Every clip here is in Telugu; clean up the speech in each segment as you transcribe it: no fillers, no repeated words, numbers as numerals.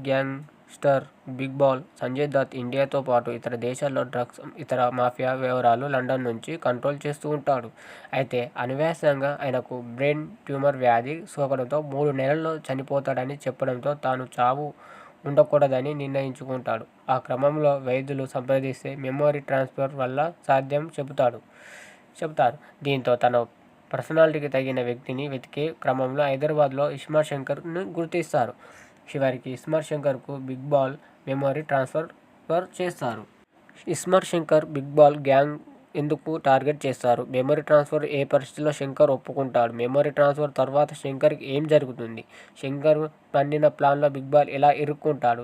Gangster Big Bull Sanjay Dutt ఇండియాతో పాటు ఇతర దేశాల్లో డ్రగ్స్ ఇతర మాఫియా వ్యవహారాలు లండన్ నుంచి కంట్రోల్ చేస్తూ ఉంటాడు. అయితే అనాయాసంగా ఆయనకు బ్రెయిన్ ట్యూమర్ వ్యాధి సోకడంతో 3 నెలల్లో చనిపోతాడని చెప్పడంతో తాను చావు ఉండకూడదని నిర్ణయించుకుంటాడు. ఆ క్రమంలో వైద్యులు సంప్రదిస్తే మెమొరీ ట్రాన్స్ఫర్ వల్ల సాధ్యం చెబుతారు. దీంతో తన పర్సనాలిటీకి తగిన వ్యక్తిని వెతికే క్రమంలో హైదరాబాద్లో ఇస్మార్ట్ శంకర్ను గుర్తిస్తారు. చివరికి ఇస్మార్ట్ శంకర్కు బిగ్ బాల్ మెమొరీ ట్రాన్స్ఫర్ చేస్తారు. ISmart Shankar Big Bull gang ఎందుకు టార్గెట్ చేస్తారు? మెమొరీ ట్రాన్స్ఫర్ ఏ పరిస్థితుల్లో శంకర్ ఒప్పుకుంటాడు? మెమొరీ ట్రాన్స్ఫర్ తర్వాత శంకర్కి ఏం జరుగుతుంది? శంకర్ పన్నిన ప్లాన్లో బిగ్ బాల్ ఎలా ఇరుక్కుంటాడు?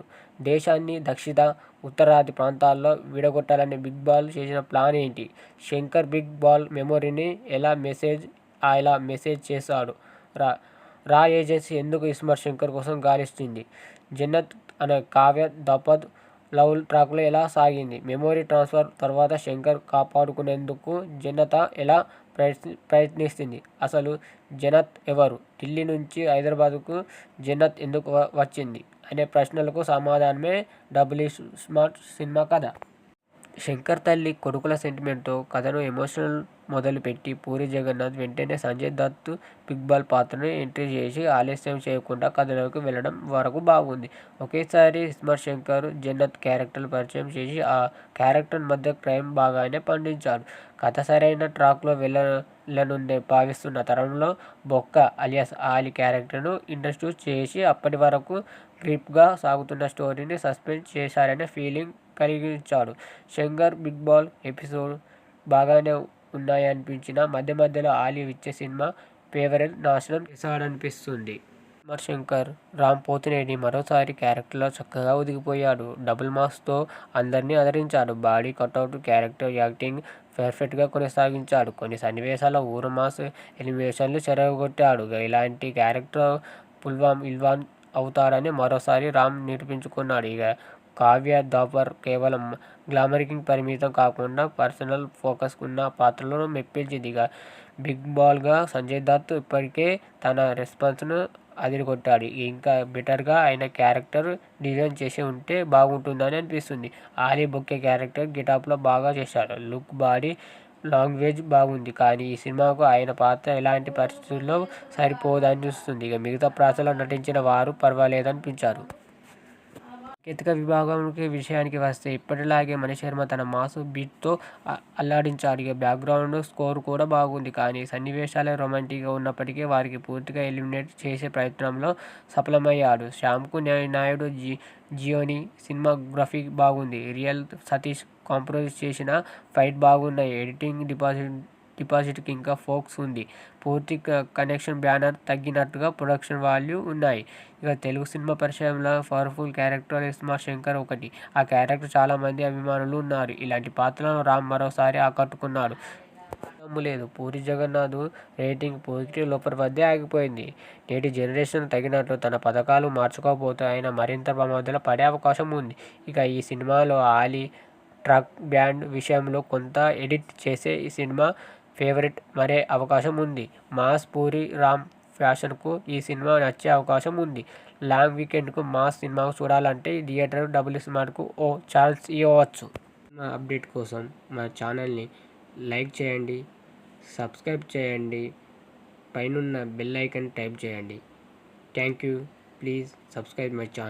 దేశాన్ని దక్షిణ, ఉత్తరాది ప్రాంతాల్లో విడగొట్టాలని బిగ్ బాల్ చేసిన ప్లాన్ ఏంటి? శంకర్ బిగ్ బాల్ మెమొరీని ఎలా మెసేజ్ చేశాడు? రా ఏజెన్సీ ఎందుకు ఇస్మార్ట్ శంకర్ కోసం గాలిస్తుంది? జన్నత్ అనే కావ్య దంపత్ లవ్ ట్రాక్లో ఎలా సాగింది? మెమొరీ ట్రాన్స్ఫర్ తర్వాత శంకర్ కాపాడుకునేందుకు జన్నత ఎలా ప్రయత్నిస్తుంది? అసలు జన్నత్ ఎవరు? ఢిల్లీ నుంచి హైదరాబాద్కు జన్నత్ ఎందుకు వచ్చింది? అనే ప్రశ్నలకు సమాధానమే డబుల్ ఇస్మార్ట్ సినిమా కథ. శంకర్ తల్లి కొడుకుల సెంటిమెంట్తో కథను ఎమోషనల్ మొదలుపెట్టి పూరి జగన్నాథ్ వెంటనే సంజయ్ దత్ బిగ్ బాల్ పాత్రను ఎంట్రీ చేసి ఆలస్యం చేయకుండా కథలోకి వెళ్ళడం వరకు బాగుంది. ఒకేసారి ఇస్మార్ట్ శంకర్, జన్నత్ క్యారెక్టర్లు పరిచయం చేసి ఆ క్యారెక్టర్ మధ్య క్రైమ్ బాగానే పండించాడు. కథ సరైన ట్రాక్లో వెళ్ళనుందే భావిస్తున్న తరుణంలో బొక్క అలియాస్ ఆలీ క్యారెక్టర్ను ఇంట్రడ్యూస్ చేసి అప్పటి వరకు గ్రిప్గా సాగుతున్న స్టోరీని సస్పెండ్ చేశారనే ఫీలింగ్ కలిగించాడు. శంకర్ బిగ్ బాల్ ఎపిసోడ్ బాగానే ఉన్నాయనిపించినా మధ్య మధ్యలో ఆలీ ఇచ్చే సినిమా ఫేవరెట్ నాశనం చేశాడనిపిస్తుంది. ఇస్మార్ట్ శంకర్ రామ్ పోతినేని మరోసారి క్యారెక్టర్లో చక్కగా ఒదిగిపోయాడు. డబుల్ మాస్తో అందరినీ అలరించాడు. బాడీ కటౌట్, క్యారెక్టర్ యాక్టింగ్ పర్ఫెక్ట్గా కొనసాగించాడు. కొన్ని సన్నివేశాల్లో ఊర మాస్ ఎలివేషన్లు చెరగొట్టాడు. ఇలాంటి క్యారెక్టర్ ఇల్వాన్ అవుతాడని మరోసారి రామ్ నిరూపించుకున్నాడు. ఇక కావ్య థాపర్ కేవలం గ్లామర్కి పరిమితం కాకుండా పర్సనల్ ఫోకస్ ఉన్న పాత్రలను మెప్పించింది. ఇక బిగ్ బాల్గా సంజయ్ దత్ ఇప్పటికే తన రెస్పాన్స్ను అదిరికొట్టాడు. ఇంకా బెటర్గా ఆయన క్యారెక్టర్ డిజైన్ చేసి ఉంటే బాగుంటుందని అనిపిస్తుంది. ఆలీ బొక్కే క్యారెక్టర్ గెటప్లో బాగా చేశాడు. లుక్, బాడీ లాంగ్వేజ్ బాగుంది. కానీ ఈ సినిమాకు ఆయన పాత్ర ఎలాంటి పరిస్థితుల్లో సరిపోదనిపిస్తుంది. ఇక మిగతా పాత్రలో నటించిన వారు పర్వాలేదనిపించారు. సాంకేతిక విషయానికి వస్తే ఇప్పటిలాగే మణిశర్మ తన మాస్ బీట్తో అల్లాడించాడు. ఇక బ్యాక్గ్రౌండ్ స్కోర్ కూడా బాగుంది. కానీ సన్నివేశాలు రొమాంటిక్గా ఉన్నప్పటికీ వారికి పూర్తిగా ఎలిమినేట్ చేసే ప్రయత్నంలో సఫలమయ్యాడు. శ్యామ్కు నాయుడు జియోని సినిమాగ్రఫీ బాగుంది. రియల్ సతీష్ కాంపోజ్ చేసిన ఫైట్ బాగున్నాయి. ఎడిటింగ్ డిపాజిట్కి ఇంకా ఫోకస్ ఉంది. పూర్తి కనెక్షన్ బ్యానర్ తగ్గినట్టుగా ప్రొడక్షన్ వాల్యూ ఉన్నాయి. ఇక తెలుగు సినిమా పరిచయంలో పవర్ఫుల్ క్యారెక్టర్ ఇస్మార్ట్ శంకర్ ఒకటి. ఆ క్యారెక్టర్ చాలామంది అభిమానులు ఉన్నారు. ఇలాంటి పాత్రలను రామ్ మరోసారి ఆకట్టుకున్నాడు. లేదు, పూరి జగన్నాథ్ రేటింగ్ +లోపర్ వద్దే ఆగిపోయింది. నేటి జనరేషన్ తగినట్లు తన పథకాలు మార్చుకోకపోతే ఆయన మరింత ప్రమాదంలో పడే అవకాశం ఉంది. ఇక ఈ సినిమాలో ఆలీ ట్రాక్ బ్యాండ్ విషయంలో కొంత ఎడిట్ చేసే ఈ సినిమా ఫేవరెట్ మారే అవకాశం ఉంది. మాస్ పూరి రామ్ ఫ్యాషన్కు ఈ సినిమా నచ్చే అవకాశం ఉంది. లాంగ్ వీకెండ్కు మాస్ సినిమా చూడాలంటే థియేటర్ డబుల్ ఇస్మార్ట్కు ఓ ఛాన్స్ ఇవ్వచ్చు. మా అప్డేట్ కోసం మా ఛానల్ని లైక్ చేయండి, సబ్స్క్రైబ్ చేయండి, పైనున్న బెల్ ఐకాన్ టైప్ చేయండి. Thank you. Please subscribe my channel.